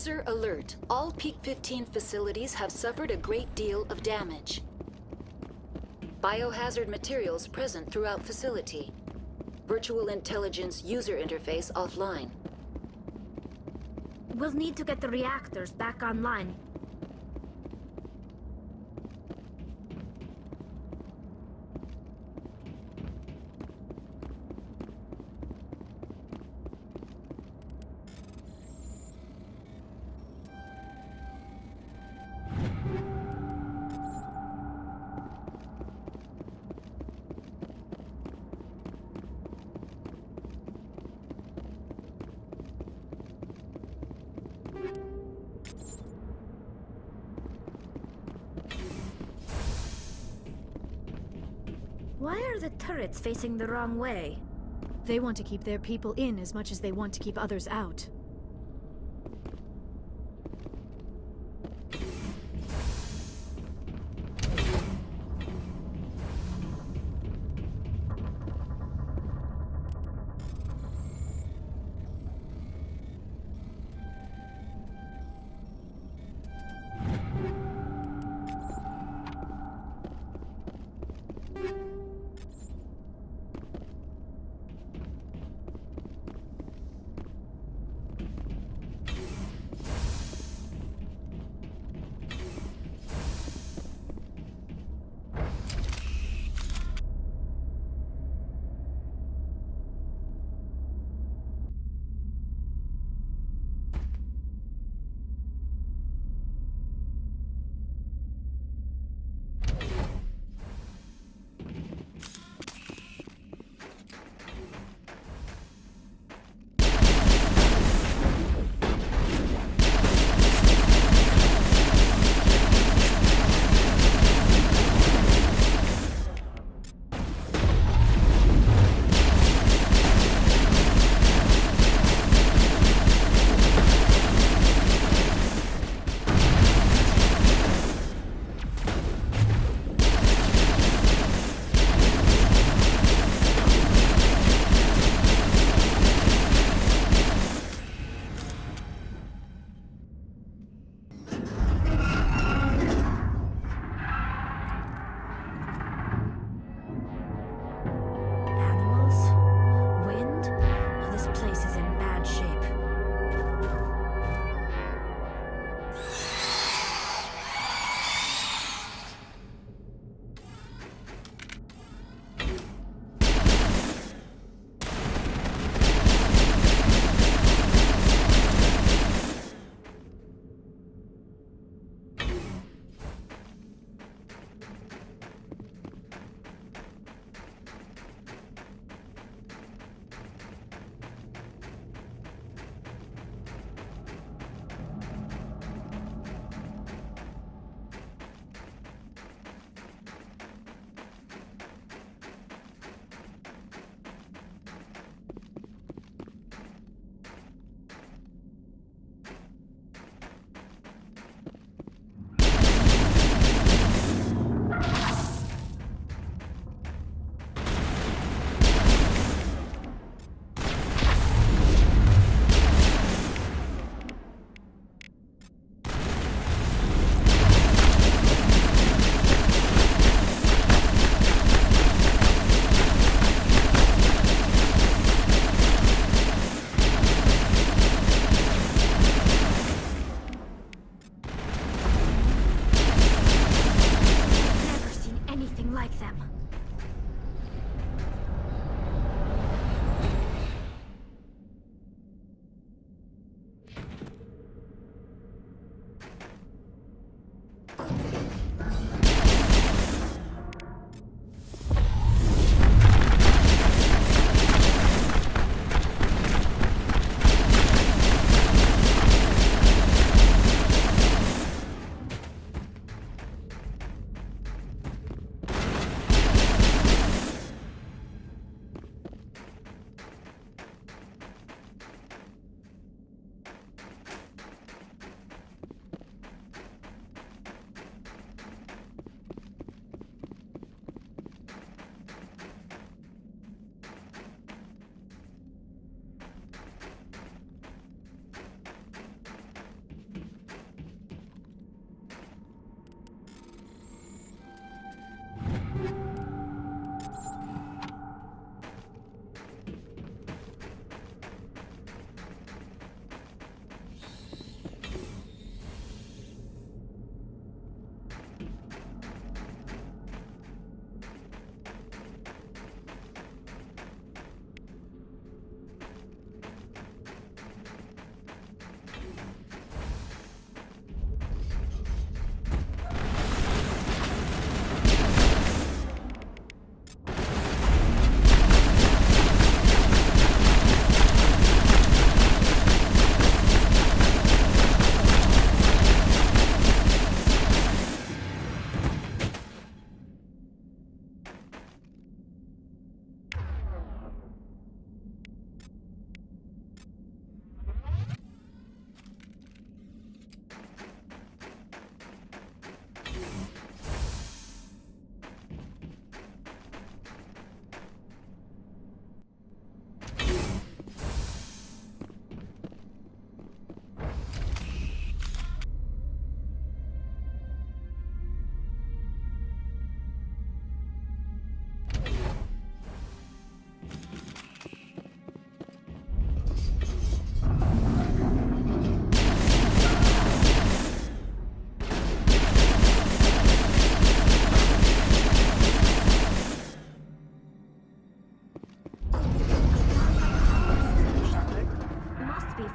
User alert. All Peak 15 facilities have suffered a great deal of damage. Biohazard materials present throughout facility. Virtual intelligence user interface offline. We'll need to get the reactors back online. Why are the turrets facing the wrong way? They want to keep their people in as much as they want to keep others out.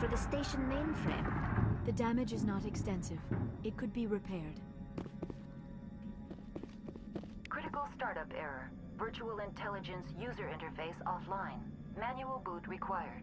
for the station mainframe. The damage is not extensive. It could be repaired. Critical startup error. Virtual intelligence user interface offline. Manual boot required.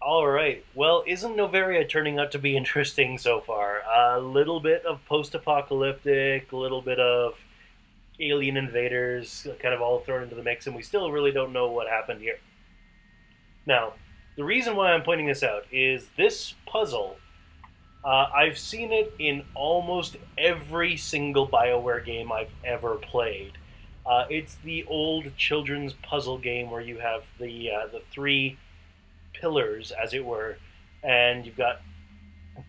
Alright, well, isn't Novaria turning out to be interesting so far? A little bit of post-apocalyptic, a little bit of alien invaders, kind of all thrown into the mix, and we still really don't know what happened here. Now, the reason why I'm pointing this out is this puzzle, I've seen it in almost every single BioWare game I've ever played. It's the old children's puzzle game where you have the three pillars, as it were, and you've got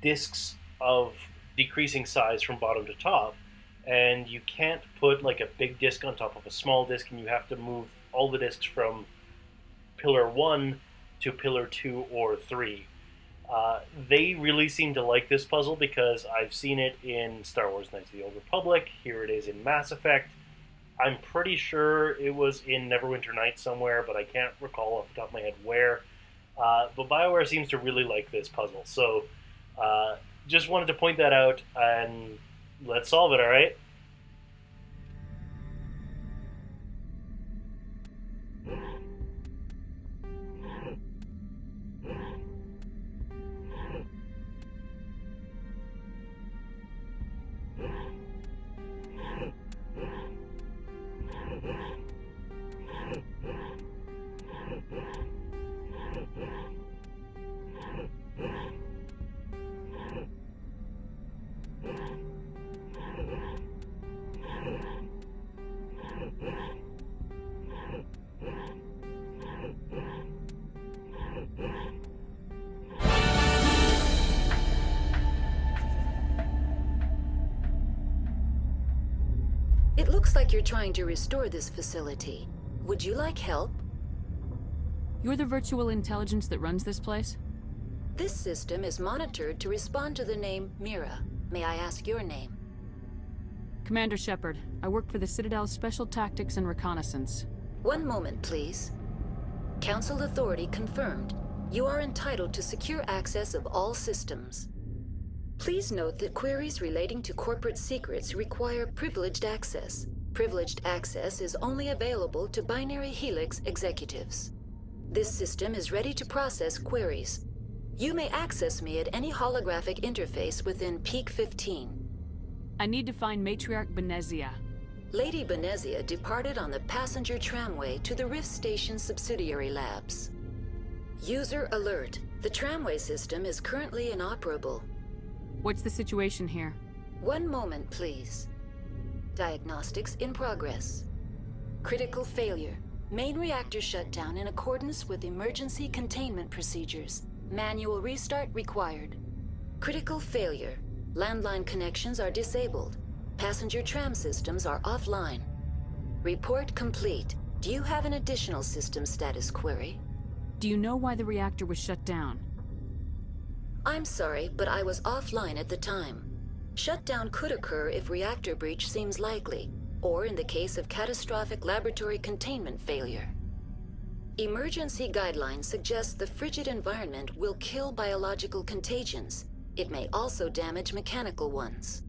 discs of decreasing size from bottom to top, and you can't put like a big disc on top of a small disc, and you have to move all the discs from pillar 1 to pillar 2 or 3. They really seem to like this puzzle because I've seen it in Star Wars Knights of the Old Republic, here it is in Mass Effect, I'm pretty sure it was in Neverwinter Nights somewhere, but I can't recall off the top of my head where. But BioWare seems to really like this puzzle, so just wanted to point that out, and let's solve it, alright? It looks like you're trying to restore this facility. Would you like help? You're the virtual intelligence that runs this place? This system is monitored to respond to the name Mira. May I ask your name? Commander Shepard. I work for the Citadel's Special Tactics and Reconnaissance. One moment, please. Council authority confirmed. You are entitled to secure access of all systems. Please note that queries relating to corporate secrets require privileged access. Privileged access is only available to Binary Helix executives. This system is ready to process queries. You may access me at any holographic interface within Peak 15. I need to find Matriarch Benezia. Lady Benezia departed on the passenger tramway to the Rift Station subsidiary labs. User alert. The tramway system is currently inoperable. What's the situation here? One moment, please. Diagnostics in progress. Critical failure. Main reactor shut down in accordance with emergency containment procedures. Manual restart required. Critical failure. Landline connections are disabled. Passenger tram systems are offline. Report complete. Do you have an additional system status query? Do you know why the reactor was shut down? I'm sorry, but I was offline at the time. Shutdown could occur if reactor breach seems likely, or in the case of catastrophic laboratory containment failure. Emergency guidelines suggest the frigid environment will kill biological contagions. It may also damage mechanical ones.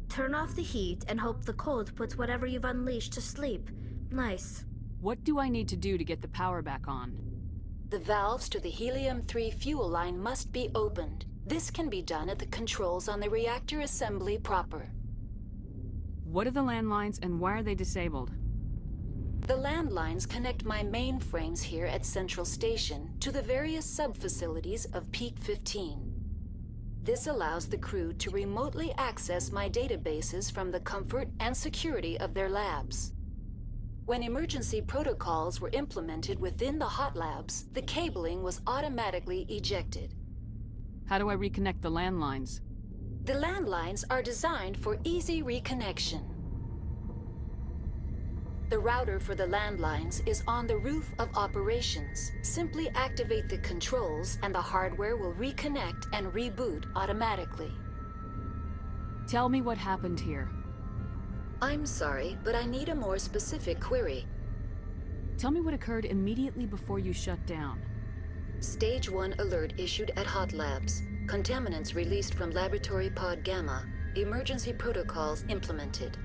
Turn off the heat and hope the cold puts whatever you've unleashed to sleep. Nice. What do I need to do to get the power back on? The valves to the helium-3 fuel line must be opened. This can be done at the controls on the reactor assembly proper. What are the landlines and why are they disabled? The landlines connect my mainframes here at Central Station to the various sub-facilities of Peak 15. This allows the crew to remotely access my databases from the comfort and security of their labs. When emergency protocols were implemented within the hot labs, the cabling was automatically ejected. How do I reconnect the landlines? The landlines are designed for easy reconnection. The router for the landlines is on the roof of operations. Simply activate the controls and the hardware will reconnect and reboot automatically. Tell me what happened here. I'm sorry, but I need a more specific query. Tell me what occurred immediately before you shut down. Stage 1 alert issued at Hot Labs. Contaminants released from Laboratory Pod Gamma. Emergency protocols implemented.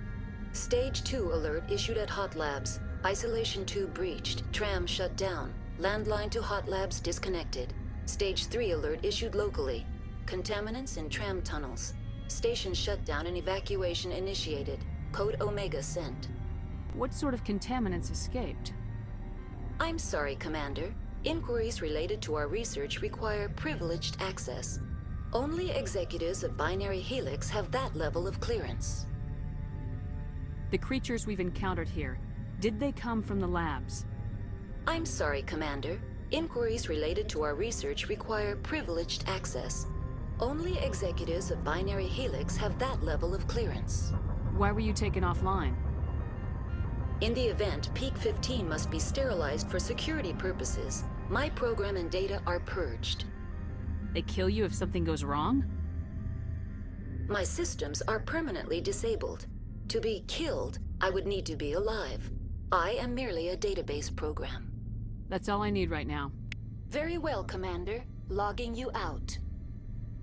Stage 2 alert issued at Hot Labs. Isolation tube breached. Tram shut down. Landline to Hot Labs disconnected. Stage 3 alert issued locally. Contaminants in tram tunnels. Station shutdown and evacuation initiated. Code Omega sent. What sort of contaminants escaped? I'm sorry, Commander. Inquiries related to our research require privileged access. Only executives of Binary Helix have that level of clearance. The creatures we've encountered here, did they come from the labs? I'm sorry, Commander. Inquiries related to our research require privileged access. Only executives of Binary Helix have that level of clearance. Why were you taken offline? In the event, Peak 15 must be sterilized for security purposes. My program and data are purged. They kill you if something goes wrong? My systems are permanently disabled. To be killed, I would need to be alive. I am merely a database program. That's all I need right now. Very well, Commander. Logging you out.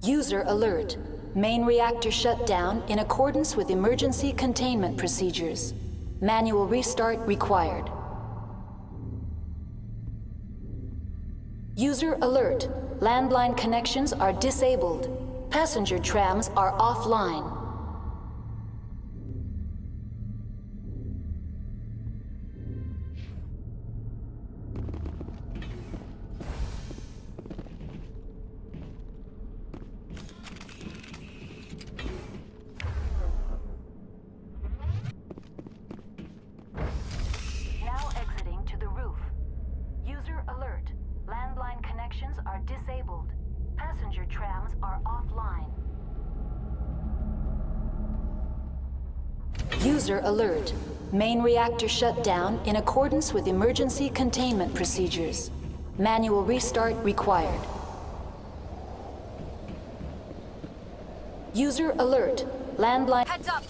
User alert. Main reactor shut down in accordance with emergency containment procedures. Manual restart required. User alert. Landline connections are disabled. Passenger trams are offline. Now exiting to the roof. User alert. Landline connections are disabled. Passenger trams are offline. User alert. Main reactor shut down in accordance with emergency containment procedures. Manual restart required. User alert. Landline. Heads up!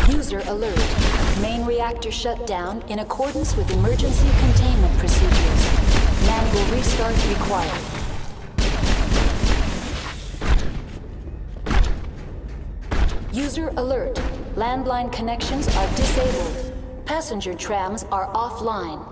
User alert. Main reactor shut down in accordance with emergency containment procedures. Manual restart required. User alert. Landline connections are disabled. Passenger trams are offline.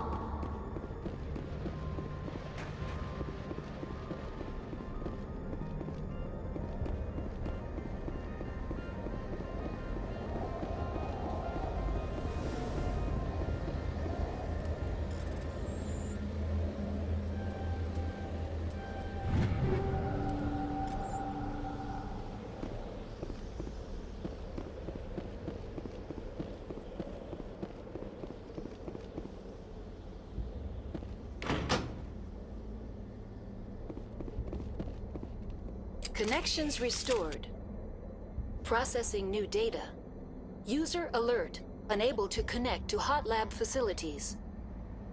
Connections restored. Processing new data. User alert. Unable to connect to hot lab facilities.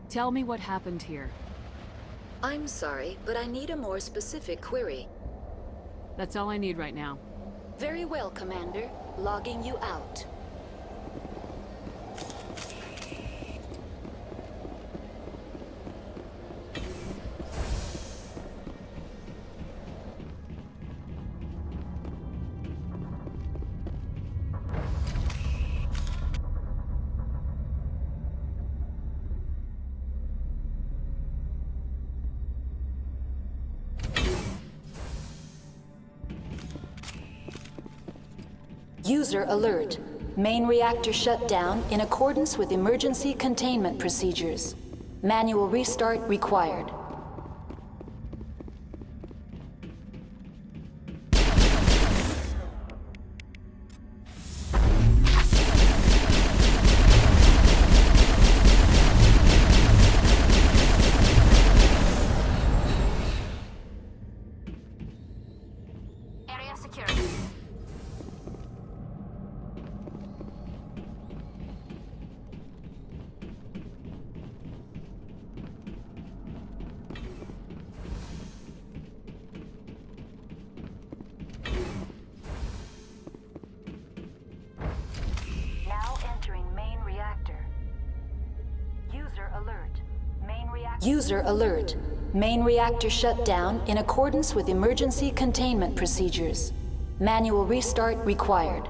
Tell me what happened here. I'm sorry, but I need a more specific query. That's all I need right now. Very well, Commander. Logging you out. User alert. Main reactor shut down in accordance with emergency containment procedures. Manual restart required. Area secure. Now entering main reactor. User alert. Main reactor. User alert. Main reactor shut down in accordance with emergency containment procedures. Manual restart required.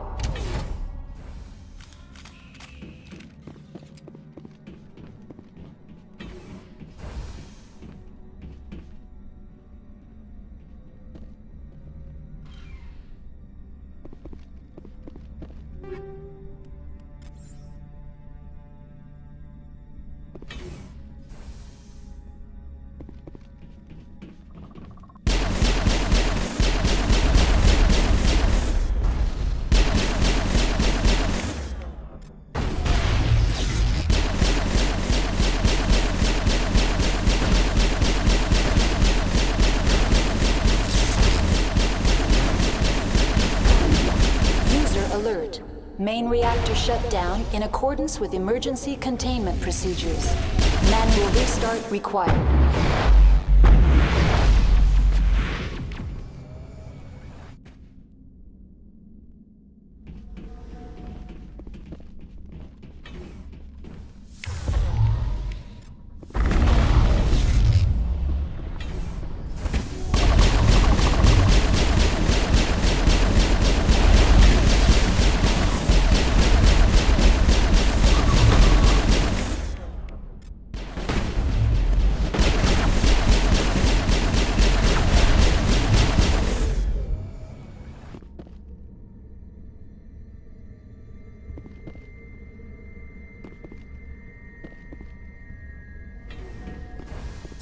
Alert. Main reactor shut down in accordance with emergency containment procedures. Manual restart required.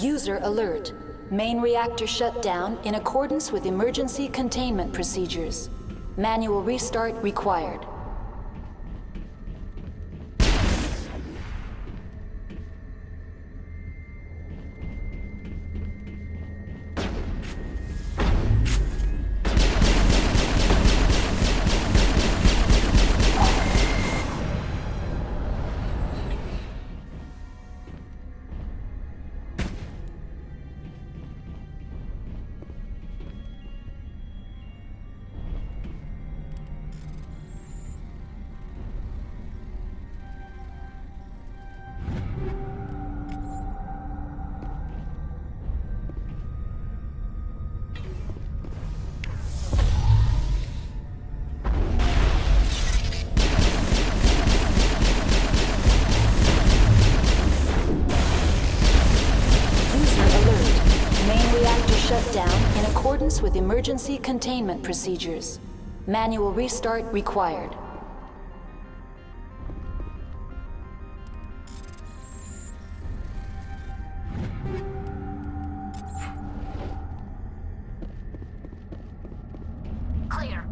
User alert. Main reactor shut down in accordance with emergency containment procedures. Manual restart required. Shut down in accordance with emergency containment procedures. Manual restart required. Clear.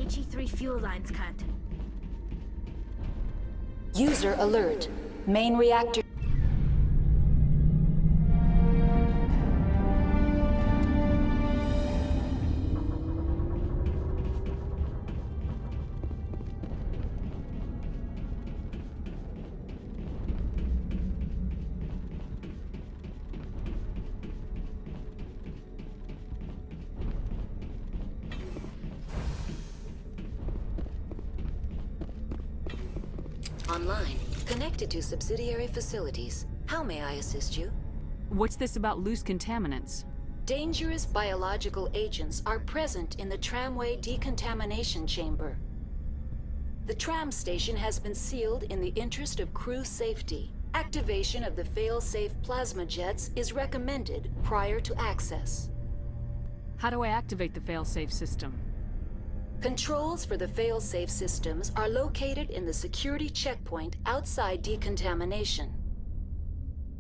HE3 fuel lines cut. User alert. Main reactor. Online. Connected to subsidiary facilities. How may I assist you? What's this about loose contaminants? Dangerous biological agents are present in the tramway decontamination chamber. The tram station has been sealed in the interest of crew safety. Activation of the fail-safe plasma jets is recommended prior to access. How do I activate the failsafe system? Controls for the fail-safe systems are located in the security checkpoint outside decontamination.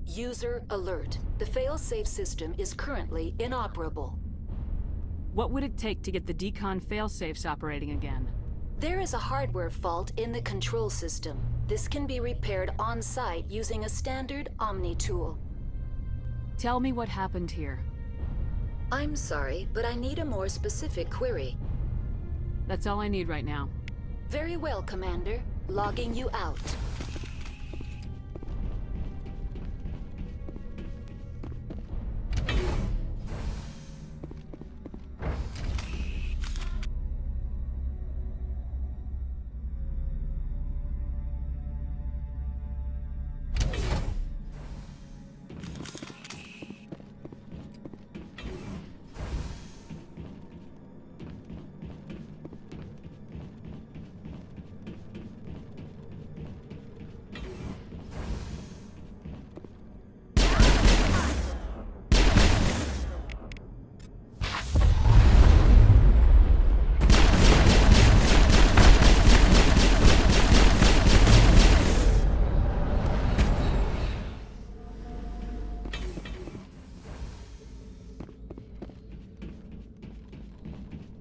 User alert. The fail-safe system is currently inoperable. What would it take to get the decon failsafes operating again? There is a hardware fault in the control system. This can be repaired on-site using a standard Omni tool. Tell me what happened here. I'm sorry, but I need a more specific query. That's all I need right now. Very well, Commander. Logging you out.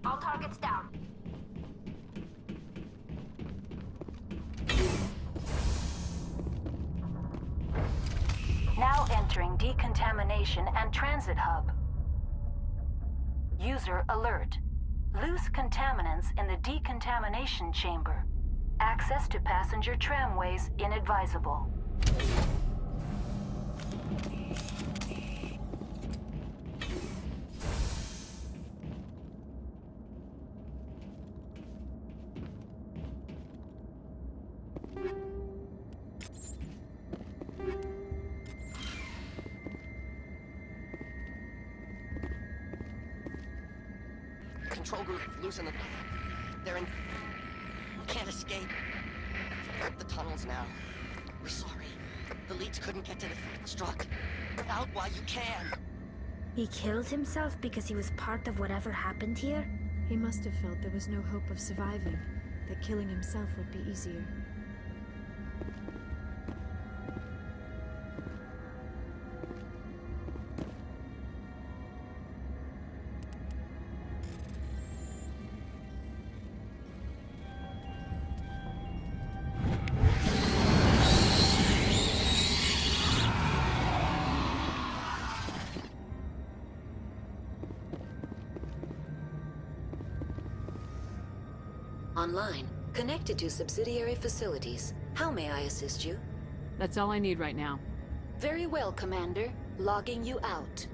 All targets down. Now entering decontamination and transit hub. User alert. Loose contaminants in the decontamination chamber. Access to passenger tramways inadvisable. Control group, loosen them. They're in... Can't escape. The tunnels now. We're sorry. The leads couldn't get to the struck. Out while you can. He killed himself because he was part of whatever happened here? He must have felt there was no hope of surviving, that killing himself would be easier. Online. Connected to subsidiary facilities. How may I assist you? That's all I need right now. Very well, Commander. Logging you out.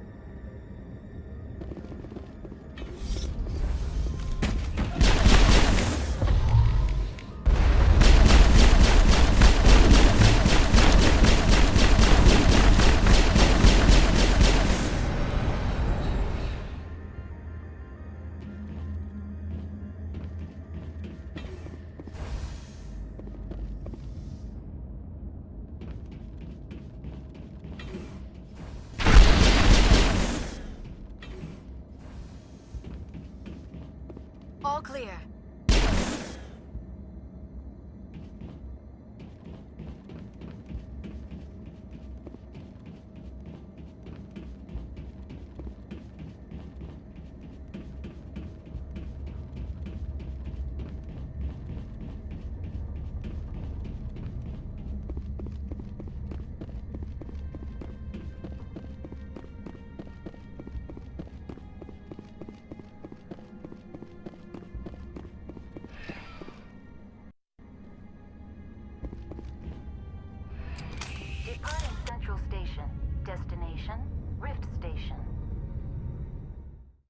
destination?